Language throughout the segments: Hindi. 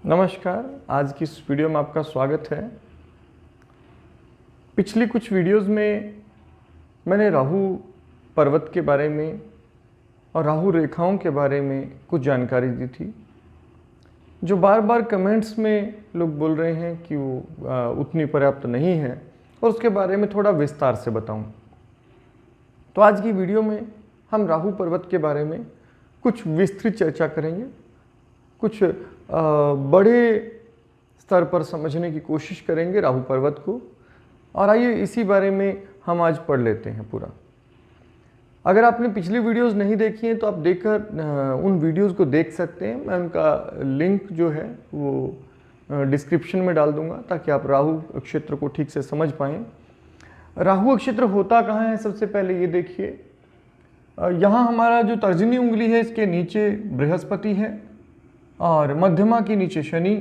नमस्कार। आज की इस वीडियो में आपका स्वागत है। पिछली कुछ वीडियोस में मैंने राहु पर्वत के बारे में और राहु रेखाओं के बारे में कुछ जानकारी दी थी, जो बार बार कमेंट्स में लोग बोल रहे हैं कि वो उतनी पर्याप्त नहीं है और उसके बारे में थोड़ा विस्तार से बताऊं। तो आज की वीडियो में हम राहु पर्वत के बारे में कुछ विस्तृत चर्चा करेंगे, कुछ बड़े स्तर पर समझने की कोशिश करेंगे राहु पर्वत को। और आइए इसी बारे में हम आज पढ़ लेते हैं पूरा। अगर आपने पिछली वीडियोस नहीं देखी हैं तो आप देखकर उन वीडियोस को देख सकते हैं। मैं उनका लिंक जो है वो डिस्क्रिप्शन में डाल दूंगा ताकि आप राहु क्षेत्र को ठीक से समझ पाएँ। राहु क्षेत्र होता कहाँ है, सबसे पहले ये देखिए। यहाँ हमारा जो तर्जनी उंगली है इसके नीचे बृहस्पति है और मध्यमा के नीचे शनि,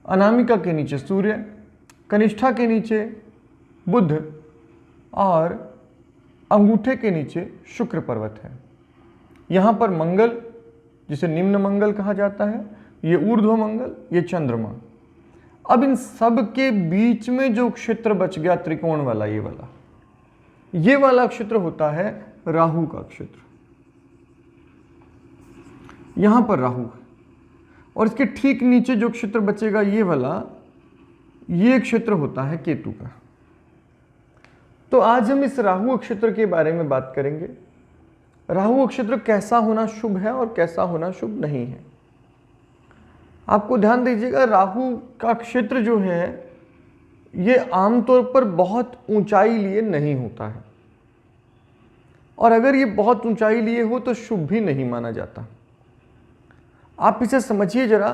अनामिका के नीचे सूर्य, कनिष्ठा के नीचे बुध और अंगूठे के नीचे शुक्र पर्वत है। यहाँ पर मंगल, जिसे निम्न मंगल कहा जाता है, ये ऊर्ध्व मंगल, ये चंद्रमा। अब इन सब के बीच में जो क्षेत्र बच गया त्रिकोण वाला, ये वाला क्षेत्र होता है राहु का क्षेत्र। यहां पर राहु है और इसके ठीक नीचे जो क्षेत्र बचेगा ये वाला, ये क्षेत्र होता है केतु का। तो आज हम इस राहु क्षेत्र के बारे में बात करेंगे। राहु क्षेत्र कैसा होना शुभ है और कैसा होना शुभ नहीं है। आपको ध्यान दीजिएगा, राहु का क्षेत्र जो है ये आमतौर पर बहुत ऊंचाई लिए नहीं होता है, और अगर ये बहुत ऊंचाई लिए हो तो शुभ भी नहीं माना जाता। आप इसे समझिए जरा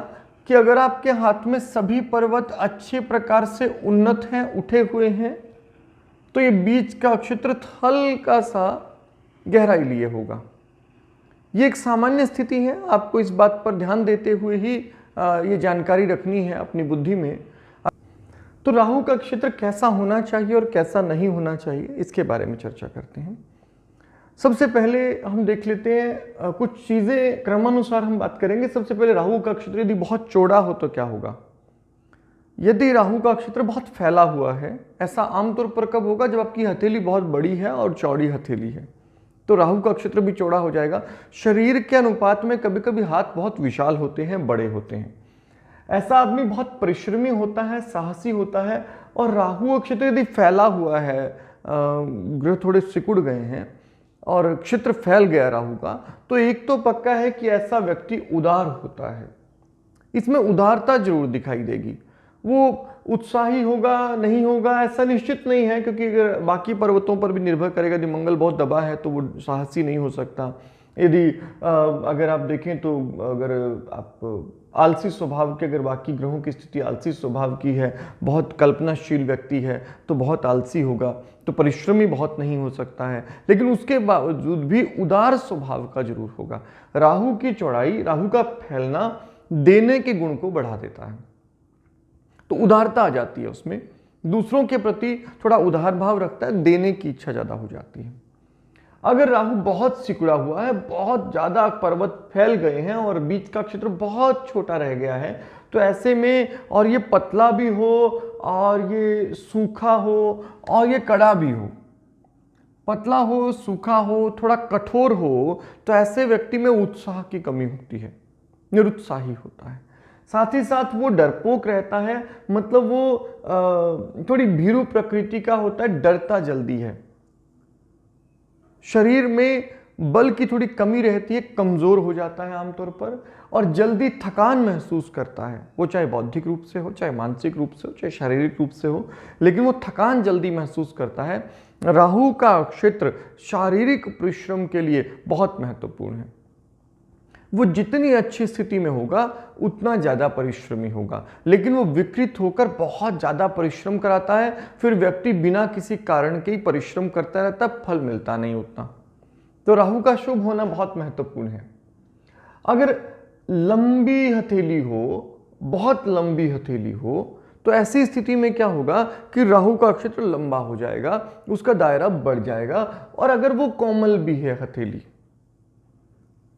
कि अगर आपके हाथ में सभी पर्वत अच्छे प्रकार से उन्नत हैं, उठे हुए हैं, तो ये बीच का क्षेत्र हल्का सा गहराई लिए होगा। ये एक सामान्य स्थिति है। आपको इस बात पर ध्यान देते हुए ही ये जानकारी रखनी है अपनी बुद्धि में। तो राहु का क्षेत्र कैसा होना चाहिए और कैसा नहीं होना चाहिए, इसके बारे में चर्चा करते हैं। सबसे पहले हम देख लेते हैं कुछ चीज़ें क्रमानुसार हम बात करेंगे। सबसे पहले राहु का क्षेत्र यदि बहुत चौड़ा हो तो क्या होगा। यदि राहु का क्षेत्र बहुत फैला हुआ है, ऐसा आमतौर पर कब होगा, जब आपकी हथेली बहुत बड़ी है और चौड़ी हथेली है, तो राहु का क्षेत्र भी चौड़ा हो जाएगा। शरीर के अनुपात में कभी कभी हाथ बहुत विशाल होते हैं, बड़े होते हैं। ऐसा आदमी बहुत परिश्रमी होता है, साहसी होता है। और राहु क्षेत्र यदि फैला हुआ है, ग्रह थोड़े सिकुड़ गए हैं और क्षेत्र फैल गया राहु का, तो एक तो पक्का है कि ऐसा व्यक्ति उदार होता है। इसमें उदारता जरूर दिखाई देगी। वो उत्साही होगा नहीं होगा ऐसा निश्चित नहीं है, क्योंकि अगर बाकी पर्वतों पर भी निर्भर करेगा। यदि मंगल बहुत दबा है तो वो साहसी नहीं हो सकता। यदि अगर आप देखें तो अगर आप आलसी स्वभाव के, अगर बाकी ग्रहों की स्थिति आलसी स्वभाव की है, बहुत कल्पनाशील व्यक्ति है, तो बहुत आलसी होगा, तो परिश्रमी बहुत नहीं हो सकता है। लेकिन उसके बावजूद भी उदार स्वभाव का जरूर होगा। राहु की चौड़ाई, राहु का फैलना देने के गुण को बढ़ा देता है, तो उदारता आ जाती है उसमें। दूसरों के प्रति थोड़ा उदार भाव रखता है, देने की इच्छा ज्यादा हो जाती है। अगर राहु बहुत सिकुड़ा हुआ है, बहुत ज्यादा पर्वत फैल गए हैं और बीच का क्षेत्र बहुत छोटा रह गया है, तो ऐसे में, और ये पतला भी हो और ये सूखा हो और ये कड़ा भी हो, पतला हो, सूखा हो, थोड़ा कठोर हो, तो ऐसे व्यक्ति में उत्साह की कमी होती है, निरुत्साही होता है। साथ ही साथ वो डरपोक रहता है, मतलब वो थोड़ी भीरू प्रकृति का होता है, डरता जल्दी है। शरीर में बल की थोड़ी कमी रहती है, कमजोर हो जाता है आमतौर पर, और जल्दी थकान महसूस करता है। वो चाहे बौद्धिक रूप से हो, चाहे मानसिक रूप से हो, चाहे शारीरिक रूप से हो, लेकिन वो थकान जल्दी महसूस करता है। राहु का क्षेत्र शारीरिक परिश्रम के लिए बहुत महत्वपूर्ण है। वो जितनी अच्छी स्थिति में होगा उतना ज्यादा परिश्रमी होगा, लेकिन वो विकृत होकर बहुत ज्यादा परिश्रम कराता है, फिर व्यक्ति बिना किसी कारण के ही परिश्रम करता रहता, फल मिलता नहीं उतना। तो राहु का शुभ होना बहुत महत्वपूर्ण है। अगर लंबी हथेली हो, बहुत लंबी हथेली हो, तो ऐसी स्थिति में क्या होगा कि राहु का क्षेत्र लंबा हो जाएगा, उसका दायरा बढ़ जाएगा। और अगर वो कोमल भी है हथेली,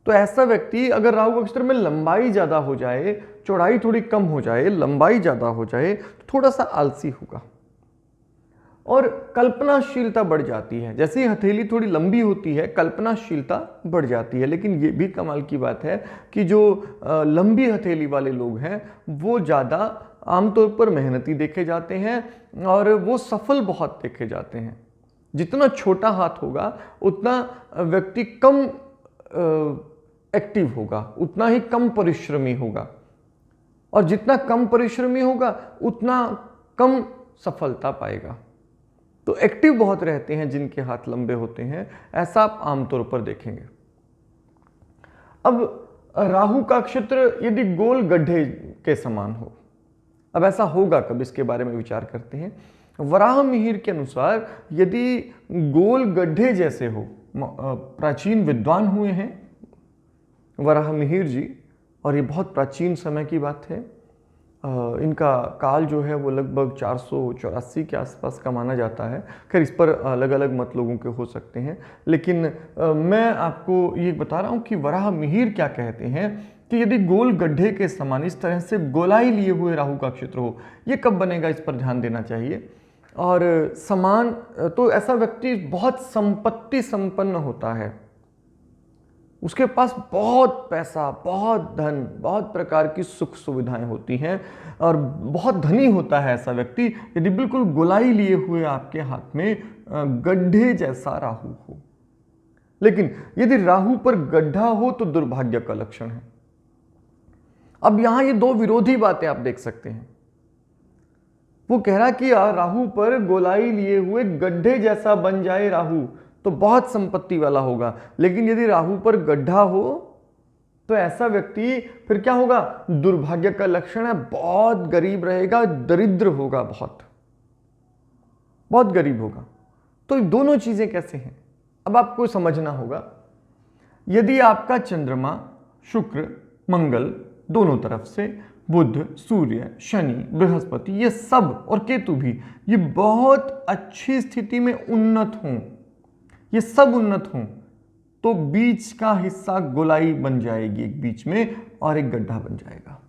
तो ऐसा व्यक्ति अगर राहु का नक्षत्र में लंबाई ज़्यादा हो जाए, चौड़ाई थोड़ी कम हो जाए, लंबाई ज़्यादा हो जाए, तो थोड़ा सा आलसी होगा और कल्पनाशीलता बढ़ जाती है। जैसे ही हथेली थोड़ी लंबी होती है कल्पनाशीलता बढ़ जाती है। लेकिन ये भी कमाल की बात है कि जो लंबी हथेली वाले लोग हैं वो ज़्यादा आमतौर पर मेहनती देखे जाते हैं और वो सफल बहुत देखे जाते हैं। जितना छोटा हाथ होगा उतना व्यक्ति कम एक्टिव होगा, उतना ही कम परिश्रमी होगा, और जितना कम परिश्रमी होगा उतना कम सफलता पाएगा। तो एक्टिव बहुत रहते हैं जिनके हाथ लंबे होते हैं, ऐसा आप आमतौर पर देखेंगे। अब राहु का नक्षत्र यदि गोल गड्ढे के समान हो, अब ऐसा होगा कब, इसके बारे में विचार करते हैं। वराह मिहिर के अनुसार यदि गोल गड्ढे जैसे हो, प्राचीन विद्वान हुए हैं वराह मिहिर जी, और ये बहुत प्राचीन समय की बात है। इनका काल जो है वो लगभग 484 के आसपास का माना जाता है। खैर इस पर अलग अलग मत लोगों के हो सकते हैं, लेकिन मैं आपको ये बता रहा हूँ कि वराह मिहिर क्या कहते हैं कि यदि गोल गड्ढे के समान इस तरह से गोलाई लिए हुए राहु का नक्षत्र हो, ये कब बनेगा इस पर ध्यान देना चाहिए। और समान, तो ऐसा व्यक्ति बहुत संपत्ति संपन्न होता है, उसके पास बहुत पैसा, बहुत धन, बहुत प्रकार की सुख सुविधाएं होती हैं और बहुत धनी होता है ऐसा व्यक्ति यदि बिल्कुल गोलाई लिए हुए आपके हाथ में गड्ढे जैसा राहु हो। लेकिन यदि राहु पर गड्ढा हो तो दुर्भाग्य का लक्षण है। अब यहां ये दो विरोधी बातें आप देख सकते हैं। वो कह रहा कि राहु पर गोलाई लिए हुए गड्ढे जैसा बन जाए राहु तो बहुत संपत्ति वाला होगा, लेकिन यदि राहु पर गड्ढा हो तो ऐसा व्यक्ति फिर क्या होगा, दुर्भाग्य का लक्षण है, बहुत गरीब रहेगा, दरिद्र होगा, बहुत बहुत गरीब होगा। तो दोनों चीजें कैसे हैं अब आपको समझना होगा। यदि आपका चंद्रमा, शुक्र, मंगल दोनों तरफ से, बुध, सूर्य, शनि, बृहस्पति, ये सब और केतु भी, ये बहुत अच्छी स्थिति में उन्नत हों, ये सब उन्नत हों, तो बीच का हिस्सा गोलाई बन जाएगी एक बीच में और एक गड्ढा बन जाएगा।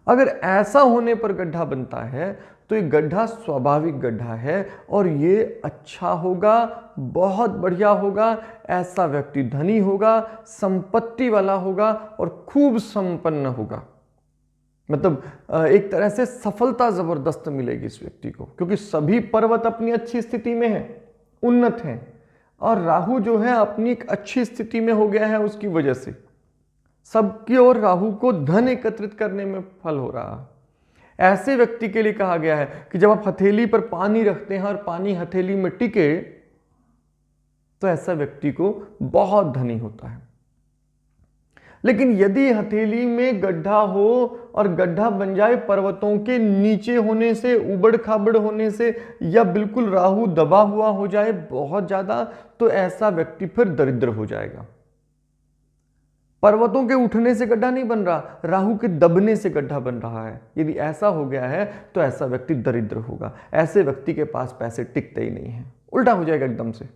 अगर ऐसा होने पर गड्ढा बनता है तो ये गड्ढा स्वाभाविक गड्ढा है और ये अच्छा होगा, बहुत बढ़िया होगा। ऐसा व्यक्ति धनी होगा, संपत्ति वाला होगा और खूब संपन्न होगा। मतलब एक तरह से सफलता जबरदस्त मिलेगी इस व्यक्ति को, क्योंकि सभी पर्वत अपनी अच्छी स्थिति में है, उन्नत हैं, और राहु जो है अपनी एक अच्छी स्थिति में हो गया है, उसकी वजह से सबकी ओर राहु को धन एकत्रित करने में फल हो रहा है। ऐसे व्यक्ति के लिए कहा गया है कि जब आप हथेली पर पानी रखते हैं और पानी हथेली में टिके तो ऐसा व्यक्ति को बहुत धनी होता है। लेकिन यदि हथेली में गड्ढा हो और गड्ढा बन जाए पर्वतों के नीचे होने से, उबड़ खाबड़ होने से, या बिल्कुल राहु दबा हुआ हो जाए बहुत ज्यादा, तो ऐसा व्यक्ति फिर दरिद्र हो जाएगा। पर्वतों के उठने से गड्ढा नहीं बन रहा, राहु के दबने से गड्ढा बन रहा है। यदि ऐसा हो गया है तो ऐसा व्यक्ति दरिद्र होगा। ऐसे व्यक्ति के पास पैसे टिकते ही नहीं है, उल्टा हो जाएगा एकदम से।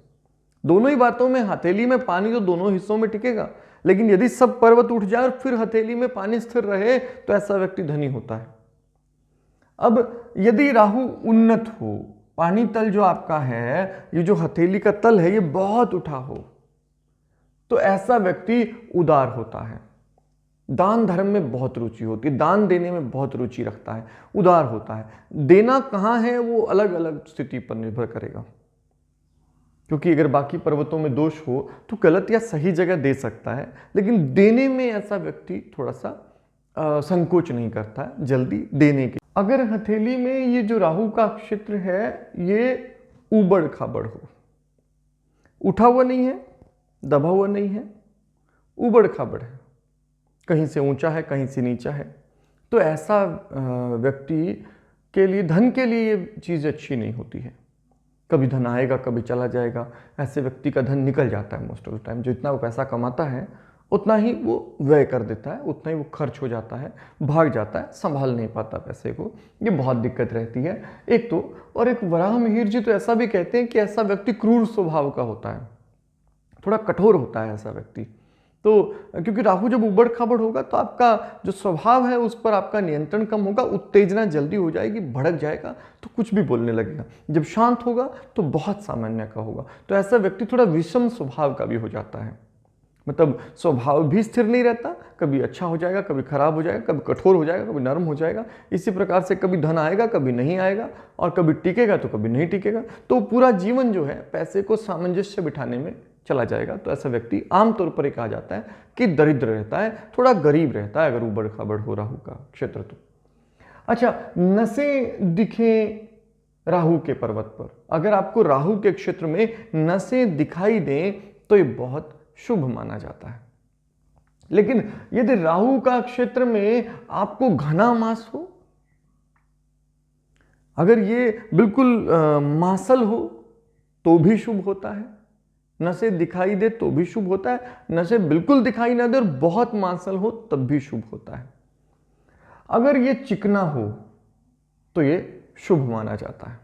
दोनों ही बातों में, हथेली में पानी तो दोनों हिस्सों में टिकेगा, लेकिन यदि सब पर्वत उठ जाए और फिर हथेली में पानी स्थिर रहे तो ऐसा व्यक्ति धनी होता है। अब यदि राहु उन्नत हो, पानी तल जो आपका है, ये जो हथेली का तल है, ये बहुत उठा हो, तो ऐसा व्यक्ति उदार होता है, दान धर्म में बहुत रुचि होती है, दान देने में बहुत रुचि रखता है, उदार होता है। देना कहाँ है वो अलग अलग स्थिति पर निर्भर करेगा, क्योंकि अगर बाकी पर्वतों में दोष हो तो गलत या सही जगह दे सकता है, लेकिन देने में ऐसा व्यक्ति थोड़ा सा संकोच नहीं करता है जल्दी देने के। अगर हथेली में ये जो राहु का क्षेत्र है ये उबड़ खाबड़ हो, उठा हुआ नहीं है, दबा हुआ नहीं है, उबड़ खाबड़ है, कहीं से ऊंचा है, कहीं से नीचा है, तो ऐसा व्यक्ति के लिए, धन के लिए ये चीज़ अच्छी नहीं होती है। कभी धन आएगा, कभी चला जाएगा। ऐसे व्यक्ति का धन निकल जाता है मोस्ट ऑफ द टाइम। जितना वो पैसा कमाता है उतना ही वो व्यय कर देता है, उतना ही वो खर्च हो जाता है, भाग जाता है, संभाल नहीं पाता पैसे को। ये बहुत दिक्कत रहती है एक तो। और एक वराह मिहिर जी तो ऐसा भी कहते हैं कि ऐसा व्यक्ति क्रूर स्वभाव का होता है, थोड़ा कठोर होता है ऐसा व्यक्ति। तो क्योंकि राहु जब उबड़ खाबड़ होगा तो आपका जो स्वभाव है उस पर आपका नियंत्रण कम होगा, उत्तेजना जल्दी हो जाएगी, भड़क जाएगा तो कुछ भी बोलने लगेगा। जब शांत होगा तो बहुत सामान्य का होगा। तो ऐसा व्यक्ति थोड़ा विषम स्वभाव का भी हो जाता है, मतलब स्वभाव भी स्थिर नहीं रहता, कभी अच्छा हो जाएगा, कभी खराब हो जाएगा, कभी कठोर हो जाएगा, कभी नरम हो जाएगा। इसी प्रकार से कभी धन आएगा, कभी नहीं आएगा, और कभी टिकेगा तो कभी नहीं टिकेगा। तो पूरा जीवन जो है पैसे को सामंजस्य बिठाने में चला जाएगा। तो ऐसा व्यक्ति आमतौर पर कहा जाता है कि दरिद्र रहता है, थोड़ा गरीब रहता है, अगर उबड़ खाबड़ हो राहु का क्षेत्र तो। अच्छा, नसें दिखें राहु के पर्वत पर, अगर आपको राहु के क्षेत्र में नसें दिखाई दें तो ये बहुत शुभ माना जाता है। लेकिन यदि राहु का क्षेत्र में आपको घना मांस हो, अगर ये बिल्कुल मांसल हो तो भी शुभ होता है, नसें दिखाई दे तो भी शुभ होता है, नसें बिल्कुल दिखाई ना दे और बहुत मांसल हो तब भी शुभ होता है। अगर ये चिकना हो तो ये शुभ माना जाता है।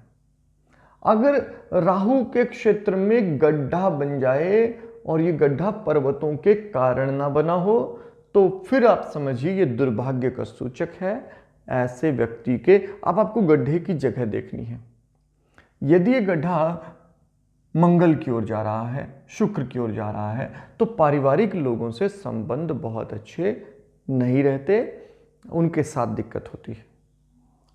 अगर राहु के क्षेत्र में गड्ढा बन जाए और ये गड्ढा पर्वतों के कारण ना बना हो तो फिर आप समझिए ये दुर्भाग्य का सूचक है। ऐसे व्यक्ति के अब आपको गड्ढे की जगह देखनी है। यदि ये गड्ढा मंगल की ओर जा रहा है, शुक्र की ओर जा रहा है, तो पारिवारिक लोगों से संबंध बहुत अच्छे नहीं रहते, उनके साथ दिक्कत होती है,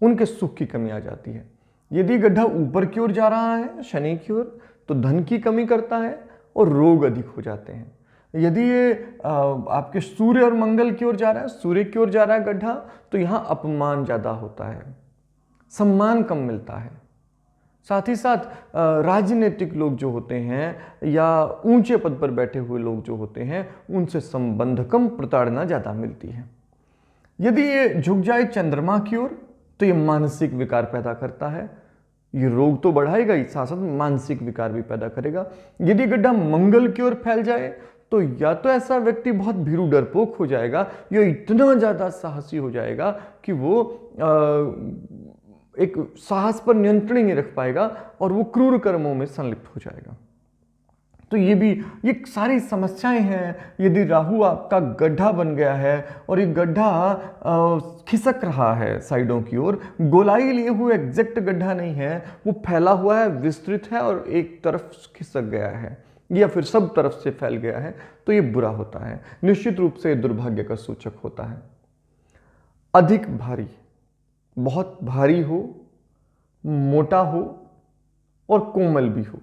उनके सुख की कमी आ जाती है। यदि गड्ढा ऊपर की ओर जा रहा है, शनि की ओर, तो धन की कमी करता है और रोग अधिक हो जाते हैं। यदि ये आपके सूर्य और मंगल की ओर जा रहा है, सूर्य की ओर जा रहा है गड्ढा, तो यहाँ अपमान ज़्यादा होता है, सम्मान कम मिलता है। साथ ही साथ राजनीतिक लोग जो होते हैं या ऊंचे पद पर बैठे हुए लोग जो होते हैं, उनसे संबंध कम, प्रताड़ना ज़्यादा मिलती है। यदि ये झुक जाए चंद्रमा की ओर तो ये मानसिक विकार पैदा करता है, ये रोग तो बढ़ाएगा ही, साथ साथ मानसिक विकार भी पैदा करेगा। यदि गड्ढा मंगल की ओर फैल जाए तो या तो ऐसा व्यक्ति बहुत भीरू डरपोक हो जाएगा या इतना ज़्यादा साहसी हो जाएगा कि वो एक साहस पर नियंत्रण ही नहीं रख पाएगा और वो क्रूर कर्मों में संलिप्त हो जाएगा। तो ये सारी समस्याएं हैं। यदि राहु आपका गड्ढा बन गया है और ये गड्ढा खिसक रहा है साइडों की ओर, गोलाई लिए हुए एग्जैक्ट गड्ढा नहीं है, वो फैला हुआ है, विस्तृत है और एक तरफ खिसक गया है या फिर सब तरफ से फैल गया है, तो ये बुरा होता है, निश्चित रूप से दुर्भाग्य का सूचक होता है। अधिक भारी, बहुत भारी हो, मोटा हो और कोमल भी हो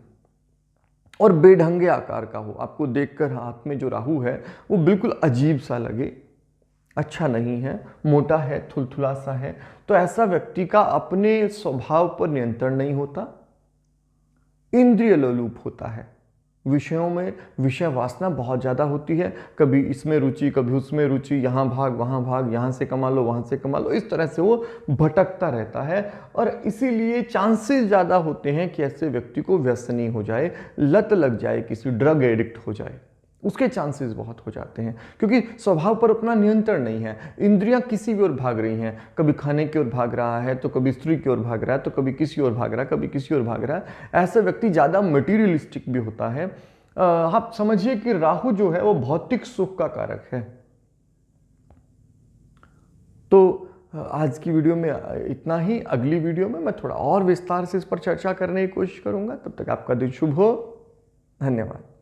और बेढंगे आकार का हो, आपको देखकर हाथ में जो राहु है वो बिल्कुल अजीब सा लगे, अच्छा नहीं है, मोटा है, थुलथुला सा है, तो ऐसा व्यक्ति का अपने स्वभाव पर नियंत्रण नहीं होता, इंद्रिय लोलुप होता है, विषयों में विषय वासना बहुत ज़्यादा होती है, कभी इसमें रुचि कभी उसमें रुचि, यहाँ भाग वहाँ भाग, यहाँ से कमा लो वहाँ से कमा लो, इस तरह से वो भटकता रहता है। और इसीलिए चांसेस ज़्यादा होते हैं कि ऐसे व्यक्ति को व्यसनी हो जाए, लत लग जाए, किसी ड्रग एडिक्ट हो जाए, उसके चांसेस बहुत हो जाते हैं, क्योंकि स्वभाव पर अपना नियंत्रण नहीं है। इंद्रियां किसी भी ओर भाग रही हैं, कभी खाने की ओर भाग रहा है तो कभी स्त्री की ओर भाग रहा है, तो कभी किसी ओर भाग रहा है, कभी किसी ओर भाग रहा है। ऐसा व्यक्ति ज़्यादा मटीरियलिस्टिक भी होता है। आप समझिए कि राहु जो है वो भौतिक सुख का कारक है। तो आज की वीडियो में इतना ही। अगली वीडियो में मैं थोड़ा और विस्तार से इस पर चर्चा करने की कोशिश करूंगा। तब तक आपका दिन शुभ हो। धन्यवाद।